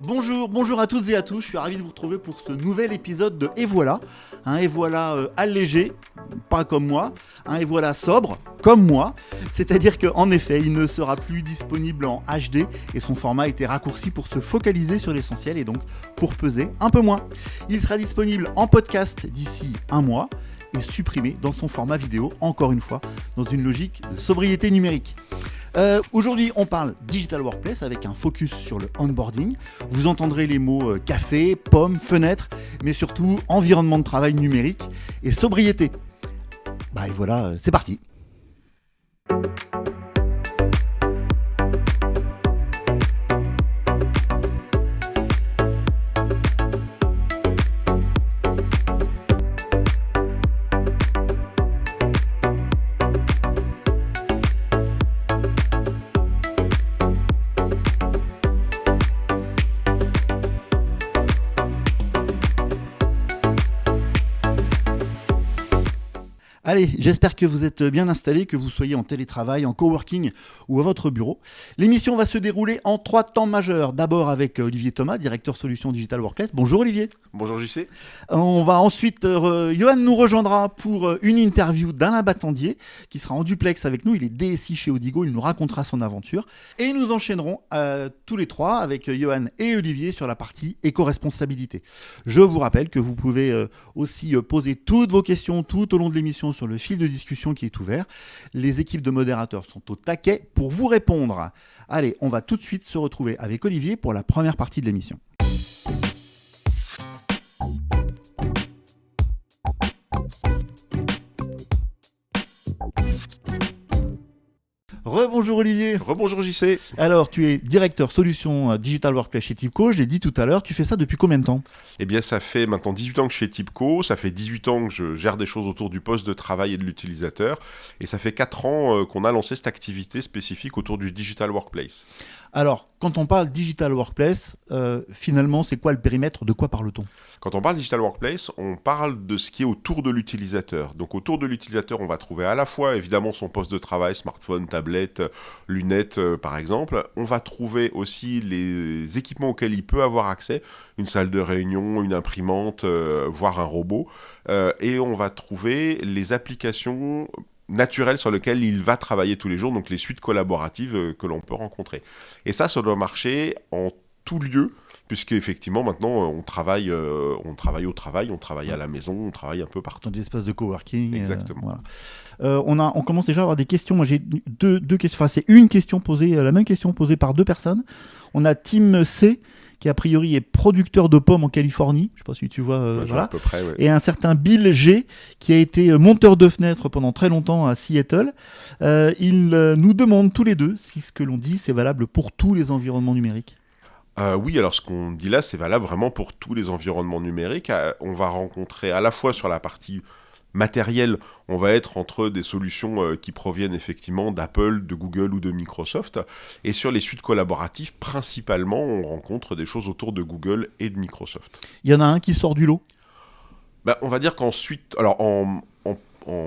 Bonjour à toutes et à tous, je suis ravi de vous retrouver pour ce nouvel épisode de Et voilà. Un Et voilà allégé, pas comme moi, un Et voilà sobre, comme moi. C'est-à-dire qu'en effet, il ne sera plus disponible en HD et son format a été raccourci pour se focaliser sur l'essentiel et donc pour peser un peu moins. Il sera disponible en podcast d'ici un mois et supprimé dans son format vidéo, encore une fois, dans une logique de sobriété numérique. Aujourd'hui, on parle Digital Workplace avec un focus sur le onboarding. Vous entendrez les mots café, pomme, fenêtre, mais surtout environnement de travail numérique et sobriété. Et voilà, c'est parti. Allez, j'espère que vous êtes bien installés, que vous soyez en télétravail, en coworking ou à votre bureau. L'émission va se dérouler en 3 temps majeurs. D'abord avec Olivier Thomas, directeur solution Digital Workplace. Bonjour Olivier. Bonjour JC. On va ensuite, Johan nous rejoindra pour une interview d'Alain Battendier qui sera en duplex avec nous. Il est DSI chez Odigo, il nous racontera son aventure. Et nous enchaînerons tous les trois avec Johan et Olivier sur la partie éco-responsabilité. Je vous rappelle que vous pouvez aussi poser toutes vos questions tout au long de l'émission sur le fil de discussion qui est ouvert. Les équipes de modérateurs sont au taquet pour vous répondre. Allez, on va tout de suite se retrouver avec Olivier pour la première partie de l'émission. Rebonjour Olivier. Rebonjour JC. Alors, tu es directeur solution Digital Workplace chez Tipco, je l'ai dit tout à l'heure, tu fais ça depuis combien de temps ? Eh bien, ça fait maintenant 18 ans que je suis chez Tipco, ça fait 18 ans que je gère des choses autour du poste de travail et de l'utilisateur, et ça fait 4 ans qu'on a lancé cette activité spécifique autour du Digital Workplace. Alors, quand on parle Digital Workplace, finalement, c'est quoi le périmètre ? De quoi parle-t-on ? Quand on parle Digital Workplace, on parle de ce qui est autour de l'utilisateur. Donc autour de l'utilisateur, on va trouver à la fois évidemment son poste de travail, smartphone, tablette, lunettes par exemple. On va trouver aussi les équipements auxquels il peut avoir accès, une salle de réunion, une imprimante, voire un robot. Et on va trouver les applications naturelles sur lesquelles il va travailler tous les jours, donc les suites collaboratives que l'on peut rencontrer. Et ça doit marcher en tout lieu, puisque effectivement maintenant on travaille au travail, on travaille à la maison, on travaille un peu partout. Dans des espaces de coworking. Exactement. Voilà. On commence déjà à avoir des questions. Moi j'ai deux questions. Enfin, c'est une question posée, la même question posée par 2 personnes. On a Tim C, qui a priori est producteur de pommes en Californie, je ne sais pas si tu vois, voilà. À peu près, ouais. Et un certain Bill G, qui a été monteur de fenêtres pendant très longtemps à Seattle. Il nous demande tous les deux si ce que l'on dit, c'est valable pour tous les environnements numériques. Oui, alors ce qu'on dit là, c'est valable vraiment pour tous les environnements numériques. On va rencontrer à la fois sur la partie matériel, on va être entre des solutions qui proviennent effectivement d'Apple, de Google ou de Microsoft. Et sur les suites collaboratives, principalement, on rencontre des choses autour de Google et de Microsoft. Il y en a un qui sort du lot ? On va dire qu'ensuite, alors en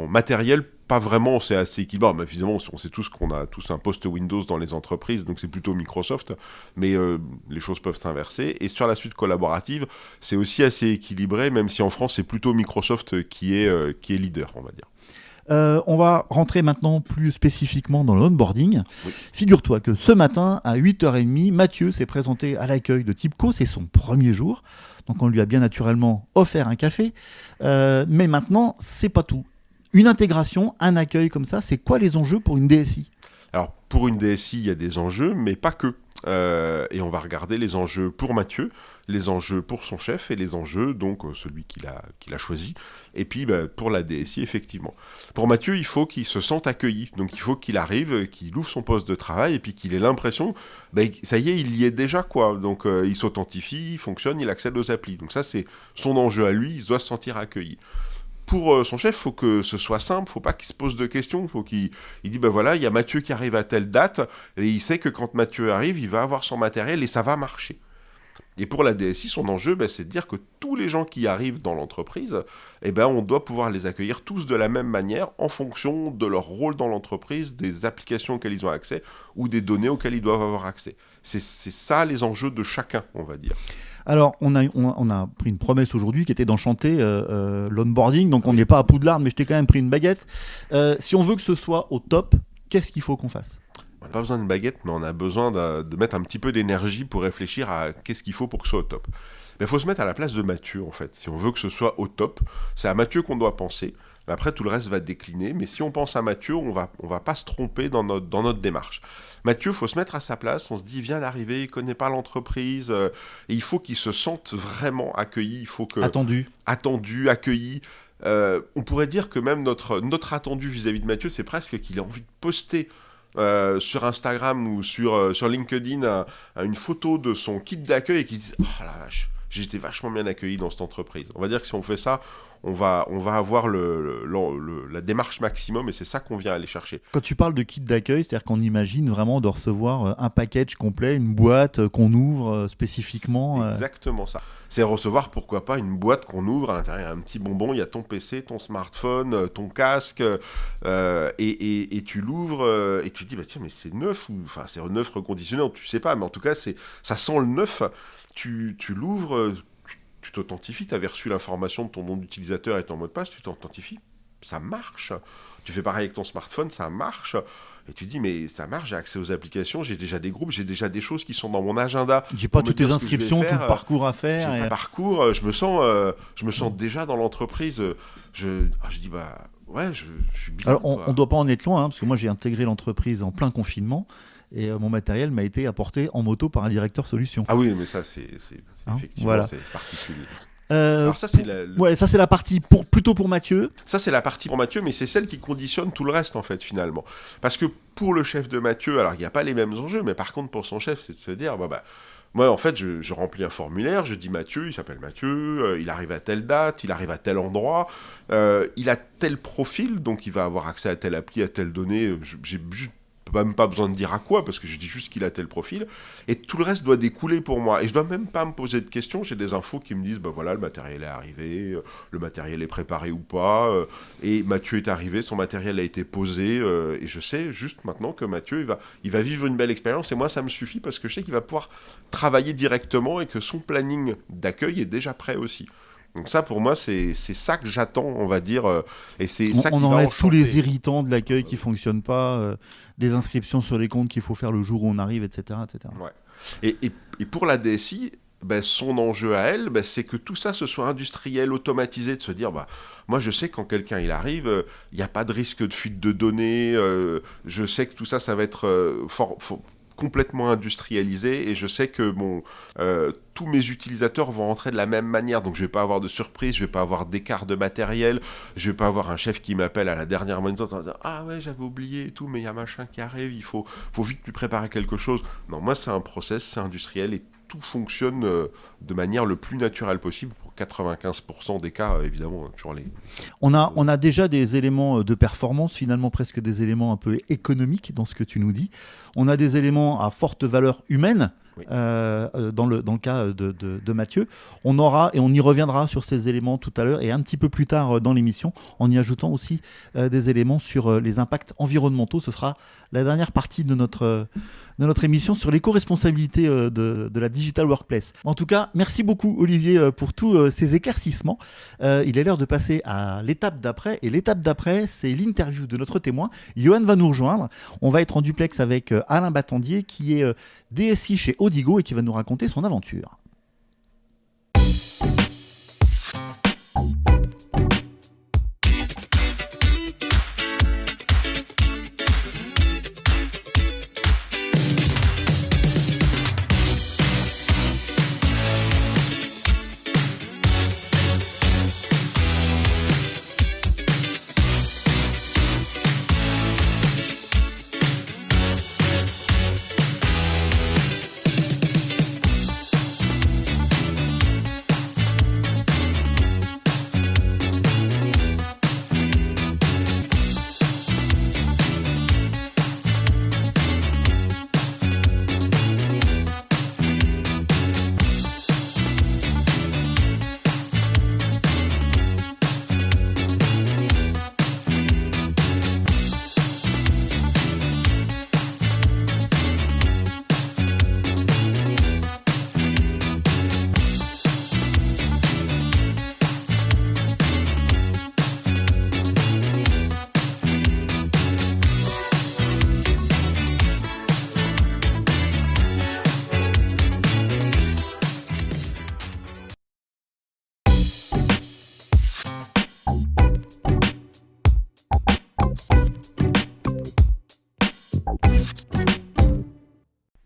matériel, pas vraiment, c'est assez équilibré. Mais évidemment, on sait tous qu'on a tous un poste Windows dans les entreprises, donc c'est plutôt Microsoft, mais les choses peuvent s'inverser. Et sur la suite collaborative, c'est aussi assez équilibré, même si en France, c'est plutôt Microsoft qui est leader, on va dire. On va rentrer maintenant plus spécifiquement dans l'onboarding. Oui. Figure-toi que ce matin, à 8h30, Mathieu s'est présenté à l'accueil de Tipco, c'est son premier jour. Donc on lui a bien naturellement offert un café. Mais maintenant, c'est pas tout. Une intégration, un accueil comme ça, c'est quoi les enjeux pour une DSI ? Alors, pour une DSI, il y a des enjeux, mais pas que. Et on va regarder les enjeux pour Mathieu, les enjeux pour son chef et les enjeux, donc celui qu'il a choisi. Et puis, pour la DSI, effectivement. Pour Mathieu, il faut qu'il se sente accueilli. Donc, il faut qu'il arrive, qu'il ouvre son poste de travail et puis qu'il ait l'impression, ça y est, il y est déjà, quoi. Donc, il s'authentifie, il fonctionne, il accède aux applis. Donc ça, c'est son enjeu à lui, il doit se sentir accueilli. Pour son chef, il faut que ce soit simple, il ne faut pas qu'il se pose de questions, il faut qu'il dise, voilà, il y a Mathieu qui arrive à telle date, et il sait que quand Mathieu arrive, il va avoir son matériel et ça va marcher. Et pour la DSI, son enjeu, c'est de dire que tous les gens qui arrivent dans l'entreprise, on doit pouvoir les accueillir tous de la même manière en fonction de leur rôle dans l'entreprise, des applications auxquelles ils ont accès ou des données auxquelles ils doivent avoir accès. C'est ça les enjeux de chacun, on va dire. Alors, on a pris une promesse aujourd'hui qui était d'enchanter l'onboarding, donc on n'est pas à Poudlard, mais je t'ai quand même pris une baguette. Si on veut que ce soit au top, qu'est-ce qu'il faut qu'on fasse ? On n'a pas besoin d'une baguette, mais on a besoin de mettre un petit peu d'énergie pour réfléchir à qu'est-ce qu'il faut pour que ce soit au top. Il faut se mettre à la place de Mathieu, en fait. Si on veut que ce soit au top, c'est à Mathieu qu'on doit penser. Après, tout le reste va décliner. Mais si on pense à Mathieu, on va pas se tromper dans notre démarche. Mathieu, il faut se mettre à sa place. On se dit, il vient d'arriver, il ne connaît pas l'entreprise. Et il faut qu'il se sente vraiment accueilli. Il faut que... Attendu, accueilli. On pourrait dire que même notre attendu vis-à-vis de Mathieu, c'est presque qu'il a envie de poster sur Instagram ou sur LinkedIn une photo de son kit d'accueil et qu'il dise « Oh la vache, j'ai été vachement bien accueilli dans cette entreprise ». On va dire que si on fait ça, on va avoir la démarche maximum et c'est ça qu'on vient aller chercher. Quand tu parles de kit d'accueil, c'est-à-dire qu'on imagine vraiment de recevoir un package complet, une boîte qu'on ouvre spécifiquement. C'est exactement ça. C'est recevoir, pourquoi pas, une boîte qu'on ouvre, à l'intérieur, un petit bonbon, il y a ton PC, ton smartphone, ton casque, et tu l'ouvres, et tu te dis, tiens, mais c'est neuf, enfin c'est neuf reconditionné, tu sais pas, mais en tout cas, ça sent le neuf, tu l'ouvres, tu t'authentifies, tu avais reçu l'information de ton nom d'utilisateur et ton mot de passe, tu t'authentifies, ça marche. Tu fais pareil avec ton smartphone, ça marche. Et tu te dis, mais ça marche, j'ai accès aux applications, j'ai déjà des groupes, j'ai déjà des choses qui sont dans mon agenda. J'ai pas toutes tes inscriptions, tout le parcours à faire. J'ai pas parcours, je me sens déjà dans l'entreprise. Je dis, ouais, je suis bien. Alors, on doit pas en être loin, parce que moi, j'ai intégré l'entreprise en plein confinement. Et mon matériel m'a été apporté en moto par un directeur solution. Ah oui, mais ça, c'est effectivement, voilà. C'est particulier. Alors ça, c'est ça, c'est la partie plutôt pour Mathieu. Ça, c'est la partie pour Mathieu, mais c'est celle qui conditionne tout le reste, en fait, finalement. Parce que pour le chef de Mathieu, alors il n'y a pas les mêmes enjeux, mais par contre, pour son chef, c'est de se dire, moi, en fait, je remplis un formulaire, je dis Mathieu, il s'appelle Mathieu, il arrive à telle date, il arrive à tel endroit, il a tel profil, donc il va avoir accès à telle appli, à telle donnée, j'ai juste même pas besoin de dire à quoi, parce que je dis juste qu'il a tel profil, et tout le reste doit découler pour moi, et je dois même pas me poser de questions, j'ai des infos qui me disent, voilà, le matériel est arrivé, le matériel est préparé ou pas, et Mathieu est arrivé, son matériel a été posé, et je sais juste maintenant que Mathieu, il va vivre une belle expérience, et moi ça me suffit, parce que je sais qu'il va pouvoir travailler directement, et que son planning d'accueil est déjà prêt aussi. Donc ça, pour moi, c'est ça que j'attends, on va dire, et c'est ça qui va enlève enchanter. tous les irritants de l'accueil qui ne fonctionnent pas, des inscriptions sur les comptes qu'il faut faire le jour où on arrive, etc. etc. Ouais. Et pour la DSI, son enjeu à elle, c'est que tout ça, ce soit industriel, automatisé, de se dire, moi je sais quand quelqu'un il arrive, il n'y a pas de risque de fuite de données, je sais que tout ça, ça va être complètement industrialisé, et je sais que tous mes utilisateurs vont rentrer de la même manière, donc je vais pas avoir de surprise, je vais pas avoir d'écart de matériel, je vais pas avoir un chef qui m'appelle à la dernière minute en disant « Ah ouais, j'avais oublié et tout, mais il y a machin qui arrive, il faut vite lui préparer quelque chose. » Non, moi c'est un process, c'est industriel, et tout fonctionne de manière le plus naturelle possible. Pour 95% des cas, évidemment, toujours les... On a déjà des éléments de performance, finalement presque des éléments un peu économiques dans ce que tu nous dis. On a des éléments à forte valeur humaine. Oui. Dans le cas de Mathieu, on aura, et on y reviendra sur ces éléments tout à l'heure et un petit peu plus tard dans l'émission, en y ajoutant aussi des éléments sur les impacts environnementaux. Ce sera la dernière partie de notre émission sur l'éco-responsabilité de la Digital Workplace. En tout cas, merci beaucoup Olivier pour tous ces éclaircissements. Il est l'heure de passer à l'étape d'après, et l'étape d'après, c'est l'interview de notre témoin. Johan va nous rejoindre. On va être en duplex avec Alain Battendier, qui est DSI chez Odigo et qui va nous raconter son aventure.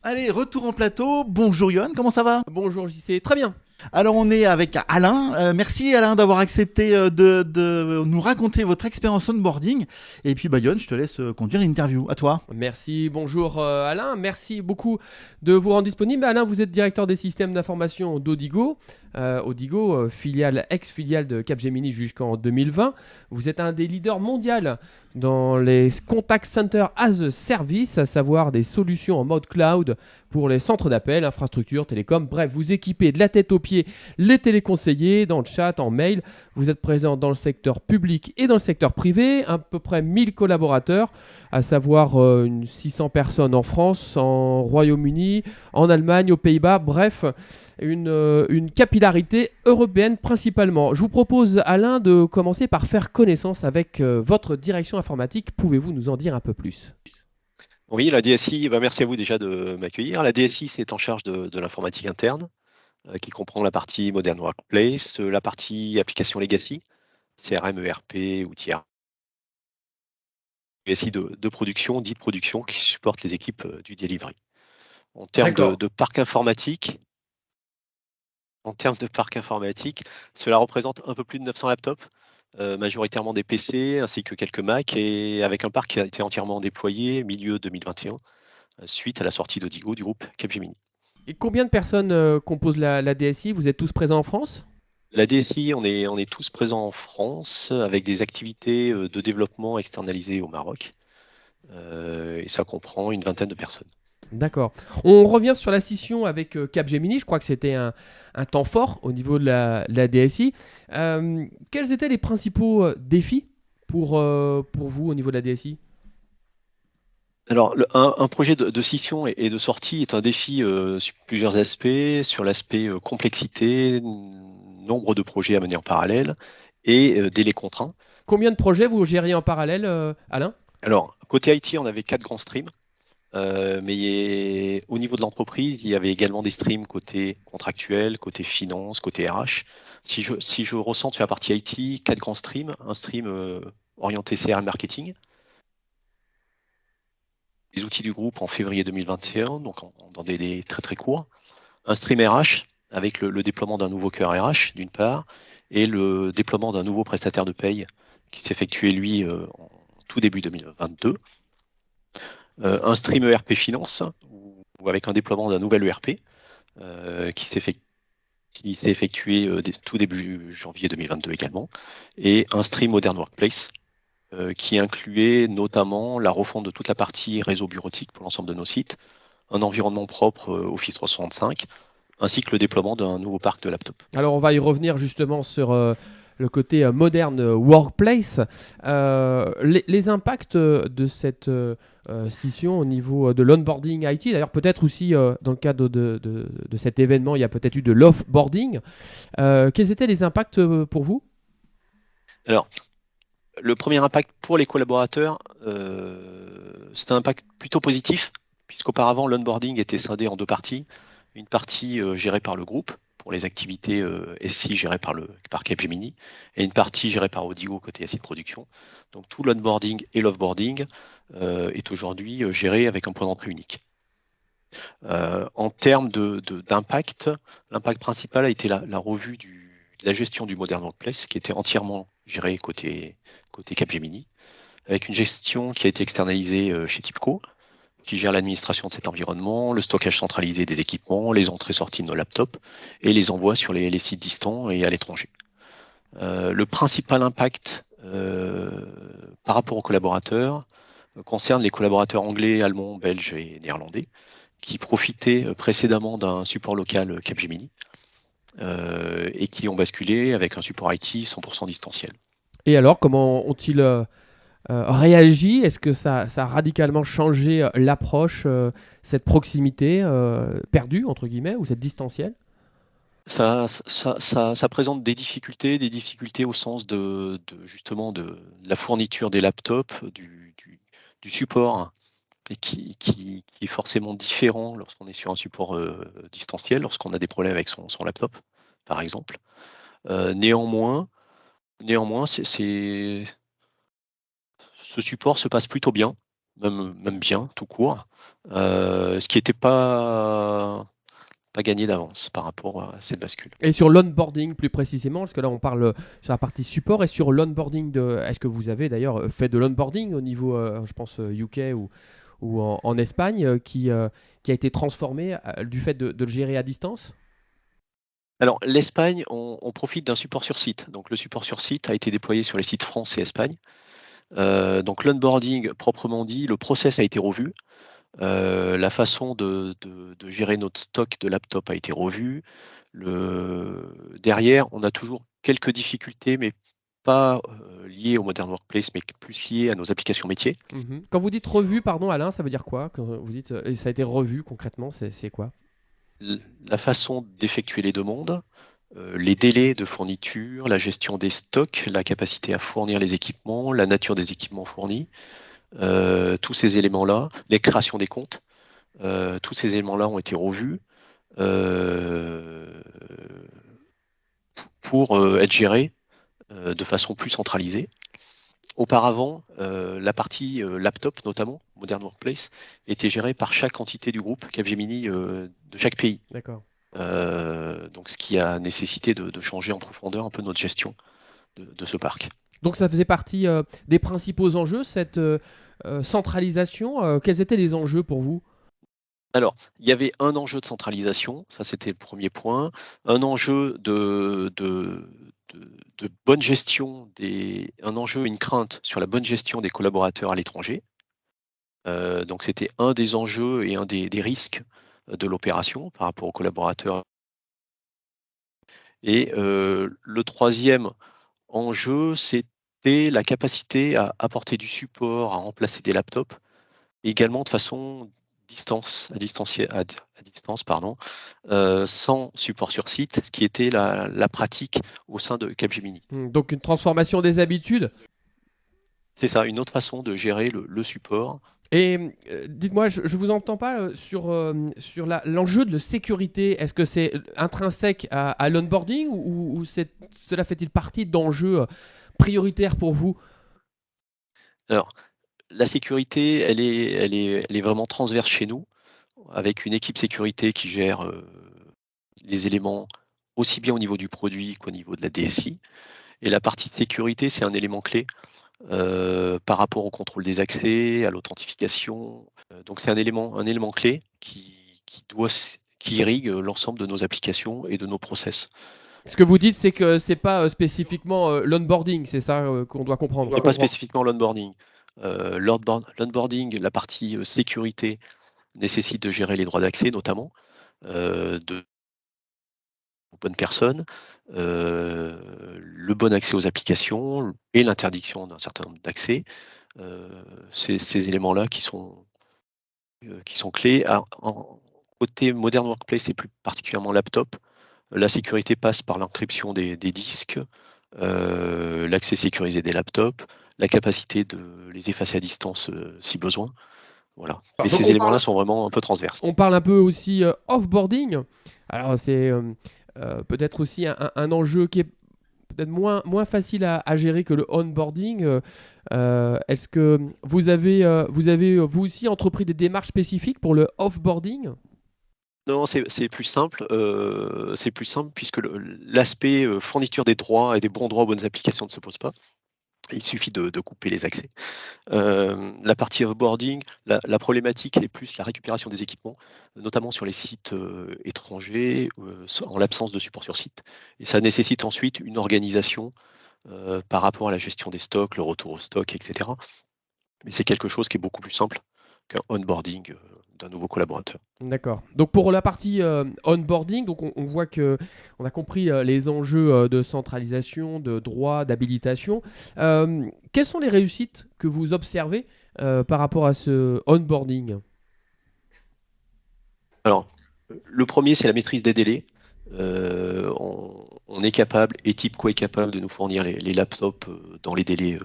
Allez, retour en plateau. Bonjour Yohan, comment ça va? Bonjour JC, très bien. Alors on est avec Alain. Merci Alain d'avoir accepté de nous raconter votre expérience onboarding. Et puis Yohan, je te laisse conduire l'interview. À toi. Merci, bonjour Alain, merci beaucoup de vous rendre disponible. Alain, vous êtes directeur des systèmes d'information d'Odigo. Odigo, ex-filiale de Capgemini jusqu'en 2020. Vous êtes un des leaders mondiaux dans les contact center as a service, à savoir des solutions en mode cloud pour les centres d'appel, infrastructures, télécom. Bref, vous équipez de la tête aux pieds les téléconseillers dans le chat, en mail. Vous êtes présent dans le secteur public et dans le secteur privé, à peu près 1000 collaborateurs, à savoir 600 personnes en France, en Royaume-Uni, en Allemagne, aux Pays-Bas. Bref, une capillarité européenne principalement. Je vous propose, Alain, de commencer par faire connaissance avec votre direction informatique. Pouvez-vous nous en dire un peu plus? Oui, la DSI, merci à vous déjà de m'accueillir. La DSI, c'est en charge de l'informatique interne, qui comprend la partie Modern Workplace, la partie application legacy, CRM, ERP, outils DSI de production, dit de production, qui supporte les équipes du delivery. En termes de parc informatique, cela représente un peu plus de 900 laptops, majoritairement des PC ainsi que quelques Mac, et avec un parc qui a été entièrement déployé milieu 2021, suite à la sortie d'Odigo du groupe Capgemini. Et combien de personnes composent la DSI? Vous êtes tous présents en France? La DSI, on est tous présents en France avec des activités de développement externalisées au Maroc. Et ça comprend une vingtaine de personnes. D'accord. On revient sur la scission avec Capgemini. Je crois que c'était un temps fort au niveau de la DSI. Quels étaient les principaux défis pour vous au niveau de la DSI? Alors, un projet de scission et de sortie est un défi sur plusieurs aspects, sur l'aspect complexité, nombre de projets à mener en parallèle et délai contraint. Combien de projets vous gériez en parallèle, Alain? Alors, côté IT, on avait 4 grands streams. Mais au niveau de l'entreprise, il y avait également des streams côté contractuel, côté finance, côté RH. Si je ressens sur la partie IT, 4 grands streams, un stream orienté CRM marketing, les outils du groupe en février 2021, donc dans des délais très très courts, un stream RH avec le déploiement d'un nouveau cœur RH d'une part, et le déploiement d'un nouveau prestataire de paye qui s'effectuait lui en tout début 2022. Un stream ERP Finance, ou avec un déploiement d'un nouvel ERP qui s'est effectué tout début janvier 2022 également, et un stream Modern Workplace qui incluait notamment la refonte de toute la partie réseau bureautique pour l'ensemble de nos sites, un environnement propre Office 365, ainsi que le déploiement d'un nouveau parc de laptops. Alors on va y revenir justement sur le côté Modern Workplace. Les impacts de cette scission au niveau de l'onboarding IT, d'ailleurs peut-être aussi dans le cadre de cet événement, il y a peut-être eu de l'offboarding. Quels étaient les impacts pour vous? Alors, le premier impact pour les collaborateurs, c'est un impact plutôt positif, puisqu'auparavant l'onboarding était scindé en deux parties. Une partie gérée par le groupe, pour les activités SI gérées par Capgemini, et une partie gérée par Odigo côté SI de production. Donc tout l'onboarding et l'offboarding est aujourd'hui géré avec un point d'entrée unique. En termes d'impact, l'impact principal a été la revue de la gestion du Modern Workplace, qui était entièrement gérée côté Capgemini, avec une gestion qui a été externalisée chez TIPCO, qui gère l'administration de cet environnement, le stockage centralisé des équipements, les entrées-sorties de nos laptops et les envois sur les sites distants et à l'étranger. Le principal impact par rapport aux collaborateurs concerne les collaborateurs anglais, allemands, belges et néerlandais qui profitaient précédemment d'un support local Capgemini et qui ont basculé avec un support IT 100% distanciel. Et alors, comment ont-ils réagi? Est-ce que ça a radicalement changé l'approche, cette proximité perdue, entre guillemets, ou cette distancielle? Ça présente des difficultés au sens justement de la fourniture des laptops, du support, et qui est forcément différent lorsqu'on est sur un support distanciel, lorsqu'on a des problèmes avec son laptop, par exemple. Néanmoins, ce support se passe plutôt bien. même bien, tout court, ce qui n'était pas gagné d'avance par rapport à cette bascule. Et sur l'onboarding plus précisément, parce que là on parle sur la partie support et sur l'onboarding est-ce que vous avez d'ailleurs fait de l'onboarding au niveau, je pense, UK ou en Espagne, qui a été transformé du fait de le gérer à distance? Alors, l'Espagne, on profite d'un support sur site. Donc, le support sur site a été déployé sur les sites France et Espagne. Donc, l'onboarding, proprement dit, le process a été revu. La façon de gérer notre stock de laptops a été revue. Derrière, on a toujours quelques difficultés, mais pas liées au Modern Workplace, mais plus liées à nos applications métiers. Quand vous dites revu, pardon Alain, ça veut dire quoi? Quand vous dites ça a été revu concrètement, c'est quoi? La façon d'effectuer les demandes, les délais de fourniture, la gestion des stocks, la capacité à fournir les équipements, la nature des équipements fournis, tous ces éléments-là, les créations des comptes, tous ces éléments-là ont été revus pour être gérés de façon plus centralisée. Auparavant, la partie laptop, notamment, Modern Workplace, était gérée par chaque entité du groupe Capgemini de chaque pays. D'accord. Donc, ce qui a nécessité de changer en profondeur un peu notre gestion de ce parc. Donc ça faisait partie des principaux enjeux, cette centralisation. Quels étaient les enjeux pour vous? Alors, il y avait un enjeu de centralisation, ça c'était le premier point, un enjeu de bonne gestion, un enjeu, une crainte sur la bonne gestion des collaborateurs à l'étranger. Donc c'était un des enjeux et un des risques de l'opération par rapport aux collaborateurs. Et le troisième enjeu, c'était la capacité à apporter du support, à remplacer des laptops, également de façon à distance, sans support sur site, ce qui était la pratique au sein de Capgemini. Donc une transformation des habitudes. C'est ça, une autre façon de gérer le support. Et dites-moi, je ne vous entends pas sur l'enjeu de la sécurité. Est-ce que c'est intrinsèque à l'onboarding ou cela fait-il partie d'enjeux prioritaires pour vous? Alors, la sécurité, elle est vraiment transverse chez nous, avec une équipe sécurité qui gère les éléments aussi bien au niveau du produit qu'au niveau de la DSI. Et la partie de sécurité, c'est un élément clé par rapport au contrôle des accès, à l'authentification. Donc c'est un élément clé qui irrigue l'ensemble de nos applications et de nos process. Ce que vous dites, c'est que c'est pas spécifiquement l'onboarding, c'est ça qu'on doit comprendre. Et pas spécifiquement l'onboarding. L'onboarding, la partie sécurité, nécessite de gérer les droits d'accès notamment, aux bonnes personnes, le bon accès aux applications et l'interdiction d'un certain nombre d'accès. Ces éléments-là qui sont clés. Côté Modern Workplace et plus particulièrement laptop, la sécurité passe par l'encryption des disques, l'accès sécurisé des laptops, la capacité de les effacer à distance si besoin. Voilà. Mais ces éléments-là sont vraiment un peu transverses. On parle un peu aussi offboarding. Alors c'est peut-être aussi un enjeu qui est peut-être moins facile à gérer que le onboarding. Est-ce que vous avez vous aussi entrepris des démarches spécifiques pour le offboarding? Non, c'est plus simple. C'est plus simple puisque l'aspect fourniture des droits et des bons droits aux bonnes applications ne se pose pas. Il suffit de couper les accès. La partie offboarding, la problématique est plus la récupération des équipements, notamment sur les sites étrangers, en l'absence de support sur site. Et ça nécessite ensuite une organisation par rapport à la gestion des stocks, le retour au stock, etc. Mais c'est quelque chose qui est beaucoup plus simple qu'un onboarding d'un nouveau collaborateur. D'accord. Donc pour la partie onboarding, donc on voit que on a compris les enjeux de centralisation, de droit, d'habilitation. Quelles sont les réussites que vous observez par rapport à ce onboarding? Alors, le premier, c'est la maîtrise des délais. On est capable, et TIPCO est capable de nous fournir les laptops dans les délais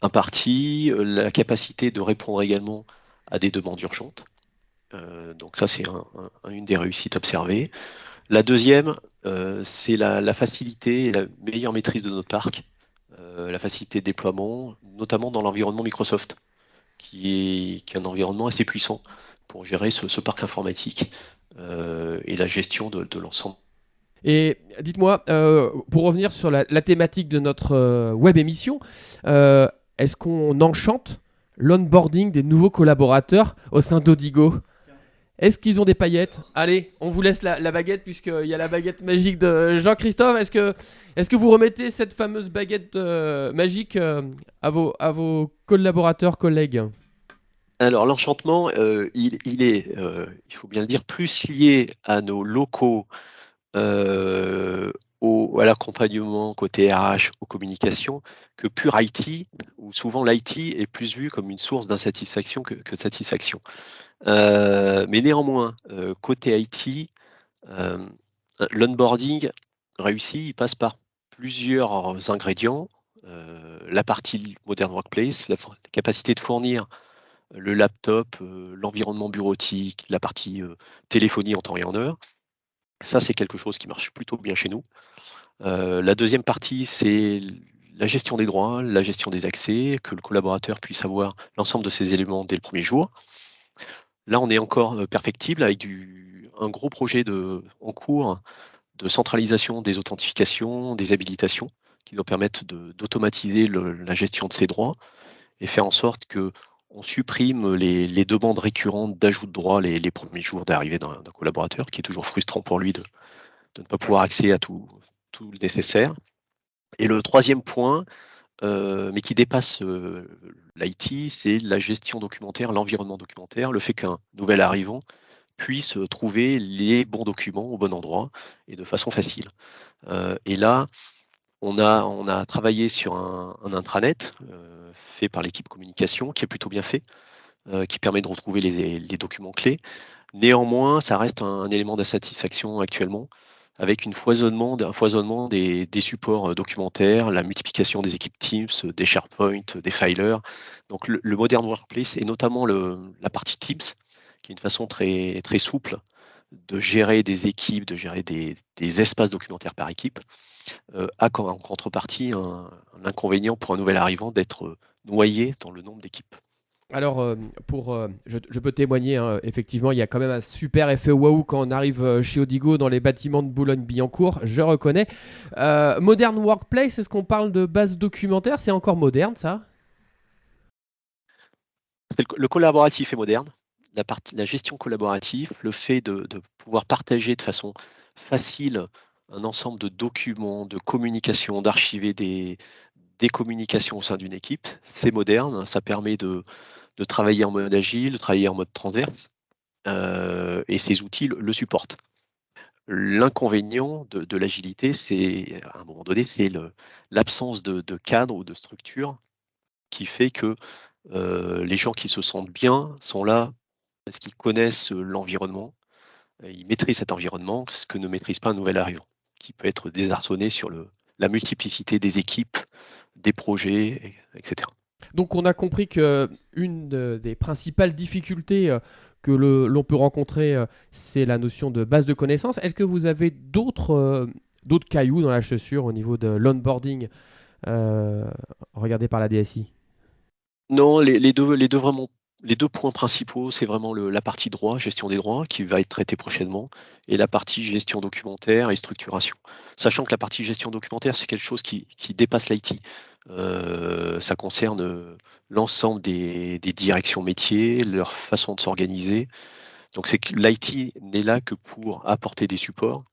impartis, la capacité de répondre également à des demandes urgentes. Donc ça, c'est une des réussites observées. La deuxième, c'est la facilité et la meilleure maîtrise de notre parc, la facilité de déploiement, notamment dans l'environnement Microsoft. qui est un environnement assez puissant pour gérer ce parc informatique et la gestion de l'ensemble. Et dites-moi, pour revenir sur la thématique de notre web émission, est-ce qu'on enchante l'onboarding des nouveaux collaborateurs au sein d'Odigo? Est-ce qu'ils ont des paillettes? Allez, on vous laisse la baguette, puisqu'il y a la baguette magique de Jean-Christophe. Est-ce que vous remettez cette fameuse baguette magique à vos collaborateurs, collègues? Alors l'enchantement, il est, il faut bien le dire, plus lié à nos locaux, à l'accompagnement côté RH, aux communications, que pur IT, où souvent l'IT est plus vu comme une source d'insatisfaction que de satisfaction. Mais néanmoins, côté IT, l'onboarding réussi, il passe par plusieurs ingrédients. La partie Modern Workplace, la capacité de fournir le laptop, l'environnement bureautique, la partie téléphonie en temps et en heure. Ça, c'est quelque chose qui marche plutôt bien chez nous. La deuxième partie, c'est la gestion des droits, la gestion des accès, que le collaborateur puisse avoir l'ensemble de ces éléments dès le premier jour. Là, on est encore perfectible avec un gros projet en cours de centralisation des authentifications, des habilitations, qui doit permettre d'automatiser la gestion de ces droits et faire en sorte que on supprime les demandes récurrentes d'ajout de droits les premiers jours d'arrivée d'un collaborateur, qui est toujours frustrant pour lui de ne pas pouvoir accéder à tout le nécessaire. Et le troisième point, mais qui dépasse l'IT, c'est la gestion documentaire, l'environnement documentaire, le fait qu'un nouvel arrivant puisse trouver les bons documents au bon endroit et de façon facile. Et là, on a travaillé sur un intranet fait par l'équipe communication, qui est plutôt bien fait, qui permet de retrouver les documents clés. Néanmoins, ça reste un élément d'insatisfaction actuellement, avec un foisonnement des supports documentaires, la multiplication des équipes Teams, des SharePoint, des filers. Donc le Modern Workplace, et notamment la partie Teams, qui est une façon très, très souple de gérer des équipes, de gérer des espaces documentaires par équipe, a en contrepartie un inconvénient pour un nouvel arrivant d'être noyé dans le nombre d'équipes. Alors, je peux témoigner, hein, effectivement, il y a quand même un super effet waouh quand on arrive chez Odigo dans les bâtiments de Boulogne-Billancourt, je reconnais. Modern Workplace, est-ce qu'on parle de base documentaire? C'est encore moderne, ça? Le collaboratif est moderne. La gestion collaborative, le fait de pouvoir partager de façon facile un ensemble de documents, de communications, d'archiver des communications au sein d'une équipe, c'est moderne. Ça permet de travailler en mode agile, de travailler en mode transverse, et ces outils le supportent. L'inconvénient de l'agilité, c'est, à un moment donné, c'est l'absence de cadre ou de structure qui fait que les gens qui se sentent bien sont là parce qu'ils connaissent l'environnement, ils maîtrisent cet environnement, ce que ne maîtrise pas un nouvel arrivant, qui peut être désarçonné sur la multiplicité des équipes, des projets, etc. Donc on a compris qu'une des principales difficultés que l'on peut rencontrer, c'est la notion de base de connaissances. Est-ce que vous avez d'autres cailloux dans la chaussure au niveau de l'onboarding regardé par la DSI? Non, les deux points principaux, c'est vraiment la partie droit, gestion des droits, qui va être traitée prochainement, et la partie gestion documentaire et structuration. Sachant que la partie gestion documentaire, c'est quelque chose qui dépasse l'IT. Ça concerne l'ensemble des directions métiers, leur façon de s'organiser. Donc c'est que l'IT n'est là que pour apporter des supports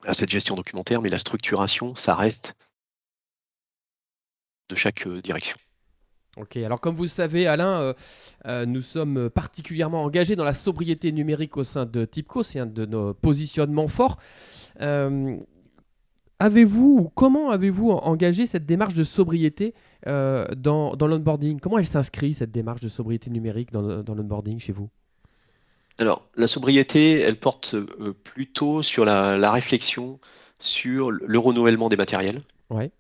à cette gestion documentaire, mais la structuration, ça reste de chaque direction. Ok, alors comme vous le savez, Alain, nous sommes particulièrement engagés dans la sobriété numérique au sein de TIBCO, c'est un de nos positionnements forts. Comment avez-vous engagé cette démarche de sobriété dans l'onboarding? Comment elle s'inscrit, cette démarche de sobriété numérique dans l'onboarding chez vous? Alors, la sobriété, elle porte plutôt sur la réflexion sur le renouvellement des matériels. Ouais.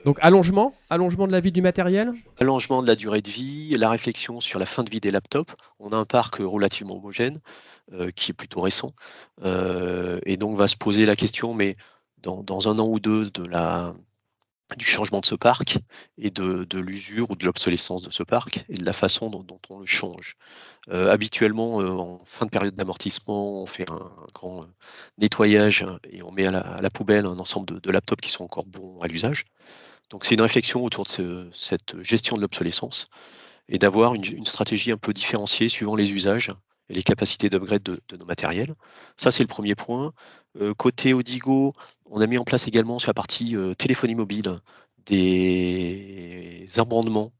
Donc allongement de la vie du matériel? Allongement de la durée de vie, la réflexion sur la fin de vie des laptops. On a un parc relativement homogène, qui est plutôt récent, et donc va se poser la question, mais dans un an ou deux, de du changement de ce parc et de l'usure ou de l'obsolescence de ce parc et de la façon dont on le change. Habituellement, en fin de période d'amortissement, on fait un grand nettoyage et on met à la poubelle un ensemble de laptops qui sont encore bons à l'usage. Donc c'est une réflexion autour de cette gestion de l'obsolescence et d'avoir une stratégie un peu différenciée suivant les usages et les capacités d'upgrade de nos matériels. Ça, c'est le premier point. Côté Odigo, on a mis en place également sur la partie téléphonie mobile des abondements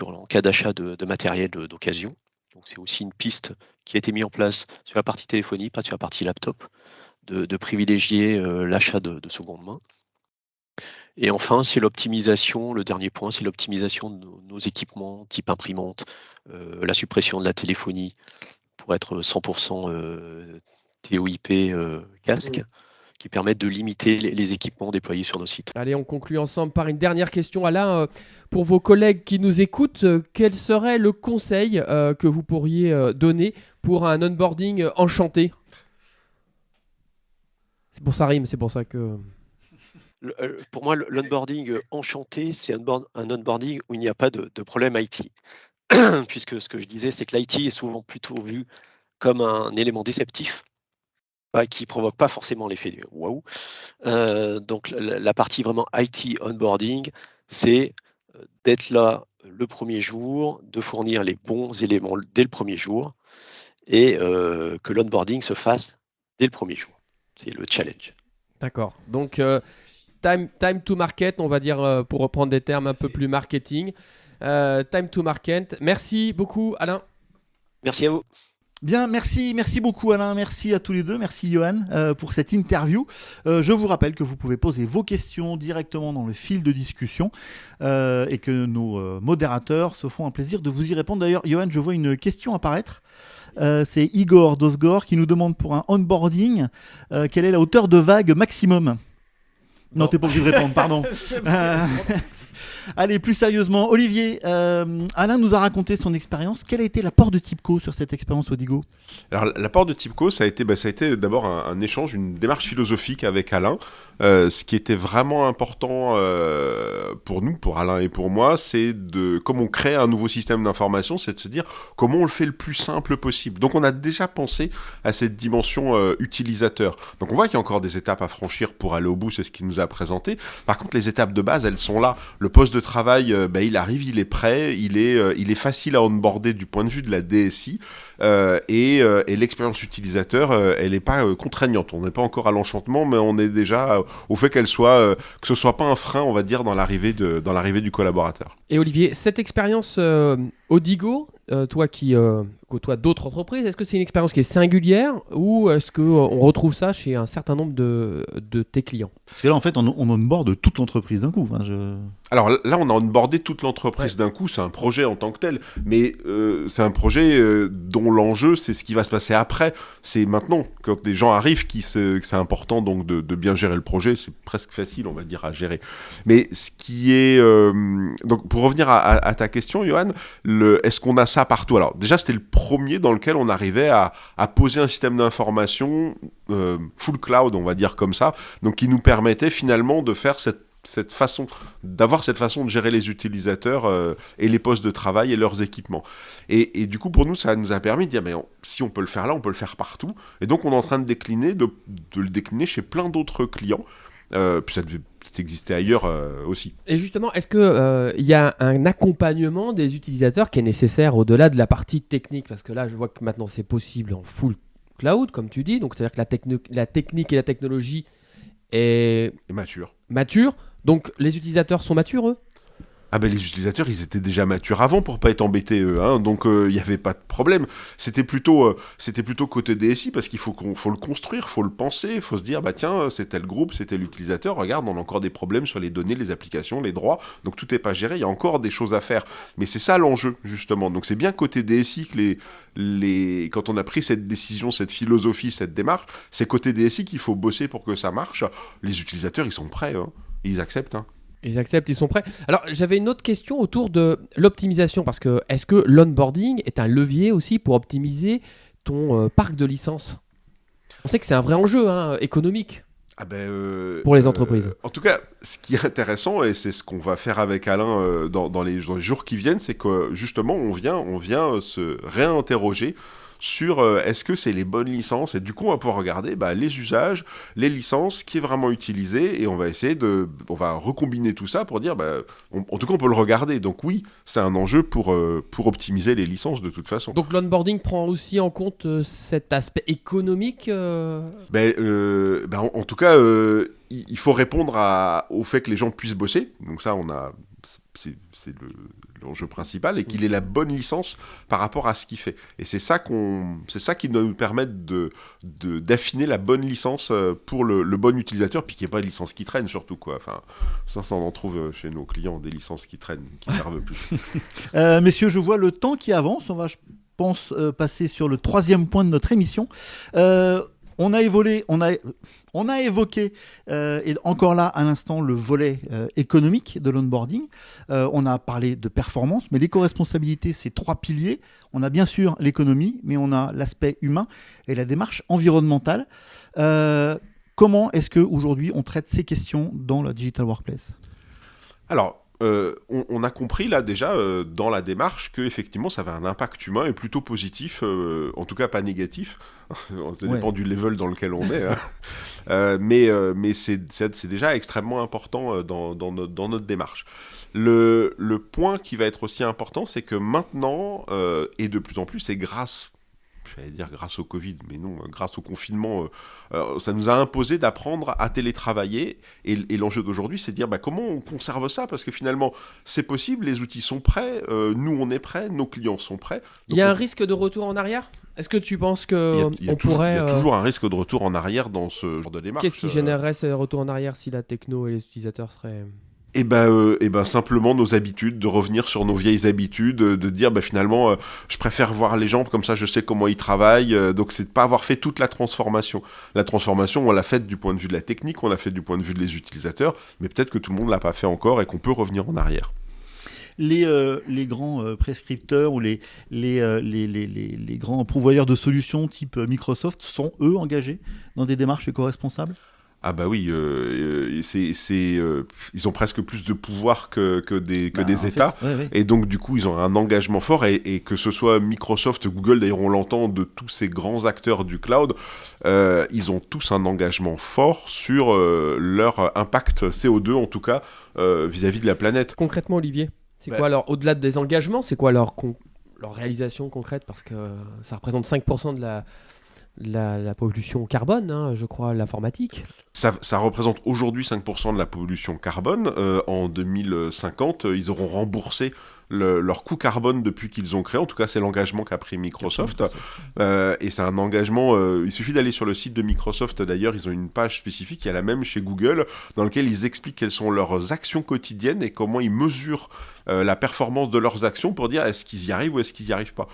en cas d'achat de matériel d'occasion. Donc c'est aussi une piste qui a été mise en place sur la partie téléphonie, pas sur la partie laptop, de privilégier l'achat de seconde main. Et enfin, c'est l'optimisation, le dernier point, c'est l'optimisation de nos équipements type imprimante, la suppression de la téléphonie pour être 100% TOIP casque, qui permettent de limiter les équipements déployés sur nos sites. Allez, on conclut ensemble par une dernière question. Alain, pour vos collègues qui nous écoutent, quel serait le conseil que vous pourriez donner pour un onboarding enchanté? C'est pour ça rime, c'est pour ça que... Pour moi, l'onboarding enchanté, c'est un onboarding où il n'y a pas de problème IT. Puisque ce que je disais, c'est que l'IT est souvent plutôt vu comme un élément déceptif, qui ne provoque pas forcément l'effet du waouh. Donc la partie vraiment IT onboarding, c'est d'être là le premier jour, de fournir les bons éléments dès le premier jour et que l'onboarding se fasse dès le premier jour. C'est le challenge. D'accord. Donc, time to market, on va dire, pour reprendre des termes un peu plus marketing. Time to market. Merci beaucoup, Alain. Merci à vous. Bien, merci beaucoup Alain, merci à tous les deux, merci Johan pour cette interview. Je vous rappelle que vous pouvez poser vos questions directement dans le fil de discussion et que nos modérateurs se font un plaisir de vous y répondre. D'ailleurs, Johan, je vois une question apparaître. C'est Igor Dosgor qui nous demande pour un onboarding quelle est la hauteur de vague maximum. Non, t'es pas obligé de répondre, pardon. Allez, plus sérieusement, Olivier, Alain nous a raconté son expérience. Quel a été l'apport de Tipco sur cette expérience Odigo ? Alors, l'apport de Tipco, ça a été d'abord un échange, une démarche philosophique avec Alain. Ce qui était vraiment important pour nous, pour Alain et pour moi, c'est comme on crée un nouveau système d'information, c'est de se dire comment on le fait le plus simple possible. Donc on a déjà pensé à cette dimension utilisateur. Donc on voit qu'il y a encore des étapes à franchir pour aller au bout, c'est ce qu'il nous a présenté. Par contre, les étapes de base, elles sont là. Le poste de travail, il arrive, il est prêt, il est facile à onboarder du point de vue de la DSI. Et l'expérience utilisateur, elle n'est pas contraignante. On n'est pas encore à l'enchantement, mais on est déjà au fait que ce soit pas un frein, on va dire, dans l'arrivée du collaborateur. Et Olivier, cette expérience Odigo, toi qui côtoies d'autres entreprises, est-ce que c'est une expérience qui est singulière ou est-ce qu'on retrouve ça chez un certain nombre de tes clients ? Parce que là, en fait, on onboard toute l'entreprise d'un coup. Alors là, on a onboardé toute l'entreprise d'un coup, c'est un projet en tant que tel, mais c'est un projet dont l'enjeu, c'est ce qui va se passer après. C'est maintenant, quand des gens arrivent, que c'est important donc de bien gérer le projet, c'est presque facile, on va dire, à gérer. Mais ce qui est... donc pour revenir à ta question, Johan, est-ce qu'on a ça partout ? Alors déjà, c'était le premier dans lequel on arrivait à poser un système d'information full cloud, on va dire comme ça, donc qui nous permettait finalement de faire d'avoir cette façon de gérer les utilisateurs et les postes de travail et leurs équipements. Et du coup, pour nous, ça nous a permis de dire, mais si on peut le faire là, on peut le faire partout. Et donc, on est en train de le décliner chez plein d'autres clients. Puis ça devait exister ailleurs aussi. Et justement, est-ce qu'il y a un accompagnement des utilisateurs qui est nécessaire au-delà de la partie technique ? Parce que là, je vois que maintenant, c'est possible en full cloud, comme tu dis. Donc, c'est-à-dire que la technique et la technologie est mature. Donc, les utilisateurs sont matures, eux ? Ah ben les utilisateurs, ils étaient déjà matures avant pour pas être embêtés, eux, hein, donc il n'y avait pas de problème. C'était plutôt côté DSI parce qu'il faut le construire, faut le penser, il faut se dire, bah tiens, c'est tel groupe, c'est tel utilisateur, regarde, on a encore des problèmes sur les données, les applications, les droits, donc tout n'est pas géré, il y a encore des choses à faire. Mais c'est ça l'enjeu, justement. Donc c'est bien côté DSI que quand on a pris cette décision, cette philosophie, cette démarche, c'est côté DSI qu'il faut bosser pour que ça marche. Les utilisateurs, ils sont prêts, hein, ils acceptent, hein. Ils acceptent, ils sont prêts. Alors, j'avais une autre question autour de l'optimisation, parce que est-ce que l'onboarding est un levier aussi pour optimiser ton parc de licences ? On sait que c'est un vrai enjeu économique. pour les entreprises. En tout cas, ce qui est intéressant, et c'est ce qu'on va faire avec Alain dans les jours qui viennent, c'est que justement, on vient se réinterroger sur est-ce que c'est les bonnes licences, et du coup on va pouvoir regarder les usages, les licences, qui est vraiment utilisé, et on va essayer on va recombiner tout ça pour dire en tout cas on peut le regarder. Donc oui, c'est un enjeu pour optimiser les licences de toute façon. Donc l'onboarding prend aussi en compte cet aspect économique En tout cas il faut répondre au fait que les gens puissent bosser, donc ça c'est l'enjeu principal, et qu'il ait la bonne licence par rapport à ce qu'il fait. Et c'est ça qui doit nous permettre d'affiner la bonne licence pour le bon utilisateur, puis qu'il n'y ait pas de licence qui traîne surtout, quoi. Enfin, ça on en trouve chez nos clients, des licences qui traînent, qui ne servent plus. Messieurs, je vois le temps qui avance. On va, je pense, passer sur le 3e point de notre émission. On a évoqué, et encore là à l'instant, le volet économique de l'onboarding. On a parlé de performance, mais l'éco-responsabilité, c'est 3 piliers. On a bien sûr l'économie, mais on a l'aspect humain et la démarche environnementale. Comment est-ce qu'aujourd'hui on traite ces questions dans la Digital Workplace ? Alors, on a compris là déjà dans la démarche qu'effectivement ça avait un impact humain et plutôt positif, en tout cas pas négatif. Ça dépend du level dans lequel on est. Hein. Mais c'est déjà extrêmement important dans notre démarche. Le point qui va être aussi important, c'est que maintenant, et de plus en plus, c'est grâce au Covid, mais non, grâce au confinement, ça nous a imposé d'apprendre à télétravailler. Et l'enjeu d'aujourd'hui, c'est de dire comment on conserve ça, parce que finalement, c'est possible, les outils sont prêts, nous on est prêts, nos clients sont prêts. Il y a un risque de retour en arrière ? Est-ce que tu penses qu'on pourrait... Il y a toujours un risque de retour en arrière dans ce genre de démarche. Qu'est-ce qui générerait ce retour en arrière si la techno et les utilisateurs seraient... simplement nos habitudes, de revenir sur nos vieilles habitudes, de dire finalement je préfère voir les gens, comme ça je sais comment ils travaillent, donc c'est de pas avoir fait toute la transformation. La transformation, on l'a faite du point de vue de la technique, on l'a faite du point de vue des utilisateurs, mais peut-être que tout le monde l'a pas fait encore et qu'on peut revenir en arrière. Les grands prescripteurs ou les grands pourvoyeurs de solutions type Microsoft sont eux engagés dans des démarches éco-responsables ? Ah bah oui, ils ont presque plus de pouvoir que des États, ouais. Et donc du coup ils ont un engagement fort, et que ce soit Microsoft, Google, d'ailleurs on l'entend de tous ces grands acteurs du cloud, ils ont tous un engagement fort sur leur impact CO2 en tout cas vis-à-vis de la planète. Concrètement, Olivier, c'est quoi alors, au-delà des engagements, c'est quoi leur réalisation concrète, parce que ça représente 5% de la pollution carbone, hein, je crois, l'informatique. Ça représente aujourd'hui 5% de la pollution carbone. En 2050, ils auront remboursé leur coût carbone depuis qu'ils ont créé. En tout cas, c'est l'engagement qu'a pris Microsoft. Et c'est un engagement... il suffit d'aller sur le site de Microsoft. D'ailleurs, ils ont une page spécifique, il y a la même chez Google, dans laquelle ils expliquent quelles sont leurs actions quotidiennes et comment ils mesurent la performance de leurs actions pour dire est-ce qu'ils y arrivent ou est-ce qu'ils n'y arrivent pas.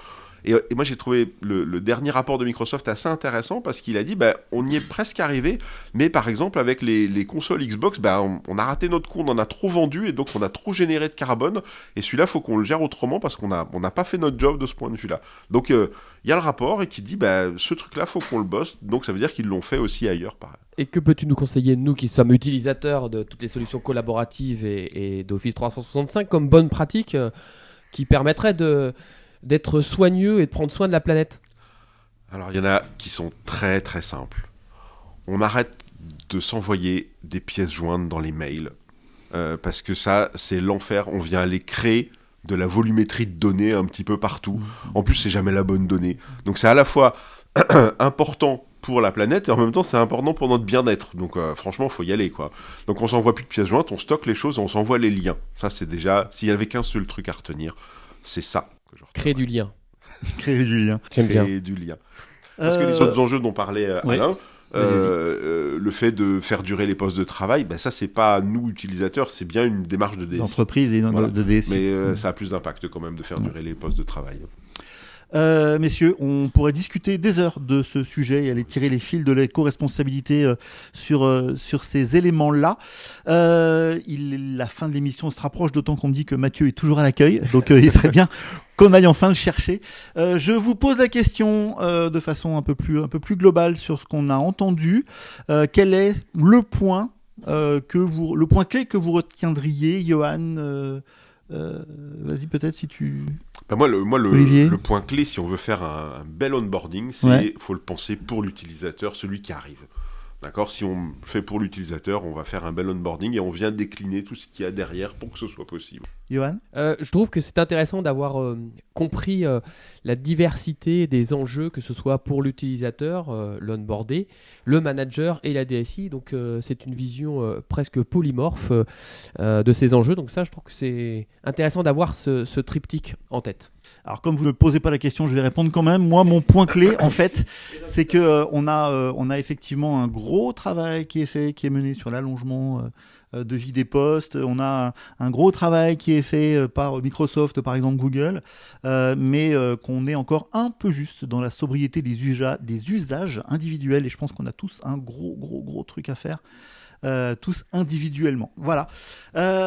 Et moi, j'ai trouvé le dernier rapport de Microsoft assez intéressant, parce qu'il a dit on y est presque arrivé, mais par exemple, avec les consoles Xbox, on a raté notre coup, on en a trop vendu, et donc on a trop généré de carbone, et celui-là, il faut qu'on le gère autrement, parce qu'on n'a pas fait notre job de ce point de vue-là. Donc, il y a le rapport, et qui dit, ce truc-là, il faut qu'on le bosse, donc ça veut dire qu'ils l'ont fait aussi ailleurs, pareil. Et que peux-tu nous conseiller, nous qui sommes utilisateurs de toutes les solutions collaboratives et d'Office 365, comme bonne pratique qui permettrait d'être soigneux et de prendre soin de la planète? Alors, il y en a qui sont très très simples. On arrête de s'envoyer des pièces jointes dans les mails, parce que ça, c'est l'enfer. On vient aller créer de la volumétrie de données un petit peu partout. En plus, c'est jamais la bonne donnée. Donc, c'est à la fois important pour la planète, et en même temps, c'est important pour notre bien-être. Donc, franchement, il faut y aller, quoi. Donc, on s'envoie plus de pièces jointes, on stocke les choses, on s'envoie les liens. Ça, c'est déjà... S'il y avait qu'un seul truc à retenir, c'est ça. Créer du lien. Créer du lien. J'aime bien. Créer du lien. Parce que les autres enjeux dont parlait Alain, le fait de faire durer les postes de travail, ça, c'est pas nous, utilisateurs, c'est bien une démarche de DSI. D'entreprise et de DSI. Mais ça a plus d'impact quand même de faire durer les postes de travail. Messieurs, on pourrait discuter des heures de ce sujet et aller tirer les fils de l'éco-responsabilité sur ces éléments-là. La fin de l'émission se rapproche, d'autant qu'on me dit que Mathieu est toujours à l'accueil, donc il serait bien qu'on aille enfin le chercher. Je vous pose la question de façon un peu plus globale sur ce qu'on a entendu. Quel est le point clé que vous retiendriez, Johan? Vas-y, peut-être si tu... Moi, Olivier. le point clé, si on veut faire un bel onboarding, c'est faut le penser pour l'utilisateur, celui qui arrive. D'accord ? Si on fait pour l'utilisateur, on va faire un bel onboarding et on vient décliner tout ce qu'il y a derrière pour que ce soit possible. Johan ? Je trouve que c'est intéressant d'avoir compris la diversité des enjeux, que ce soit pour l'utilisateur, l'onboardé, le manager et la DSI. Donc c'est une vision presque polymorphe de ces enjeux. Donc ça, je trouve que c'est intéressant d'avoir ce triptyque en tête. Alors, comme vous ne posez pas la question, je vais répondre quand même. Moi, mon point clé, en fait, c'est que on a effectivement un gros travail qui est fait, qui est mené sur l'allongement de vie des postes. On a un gros travail qui est fait par Microsoft, par exemple Google, mais qu'on est encore un peu juste dans la sobriété des usages individuels. Et je pense qu'on a tous un gros truc à faire. Tous individuellement. Voilà.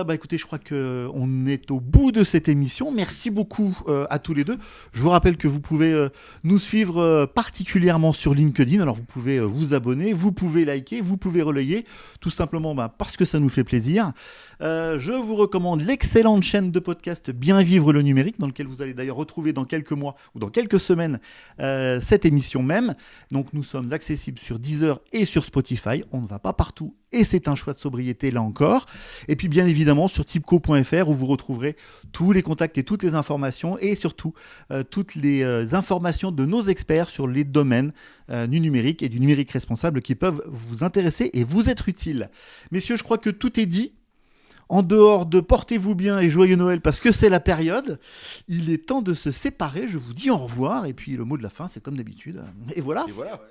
Écoutez, je crois qu'on est au bout de cette émission. Merci beaucoup à tous les deux. Je vous rappelle que vous pouvez nous suivre particulièrement sur LinkedIn. Alors, vous pouvez vous abonner, vous pouvez liker, vous pouvez relayer, tout simplement parce que ça nous fait plaisir. Je vous recommande l'excellente chaîne de podcast Bien Vivre le Numérique, dans lequel vous allez d'ailleurs retrouver dans quelques mois ou dans quelques semaines cette émission même. Donc, nous sommes accessibles sur Deezer et sur Spotify. On ne va pas partout et c'est un choix de sobriété là encore. Et puis bien évidemment sur tipco.fr où vous retrouverez tous les contacts et toutes les informations et surtout toutes les informations de nos experts sur les domaines du numérique et du numérique responsable qui peuvent vous intéresser et vous être utiles. Messieurs, je crois que tout est dit. En dehors de portez-vous bien et joyeux Noël parce que c'est la période, il est temps de se séparer. Je vous dis au revoir et puis le mot de la fin c'est comme d'habitude. Et voilà. Et voilà.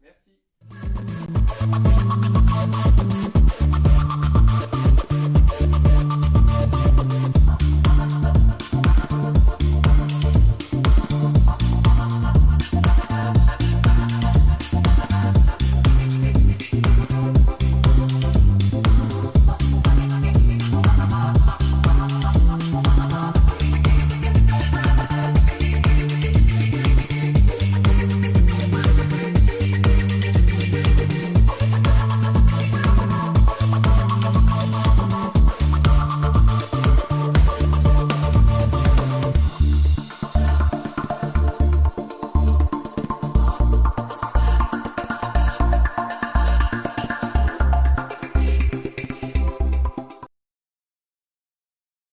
Merci.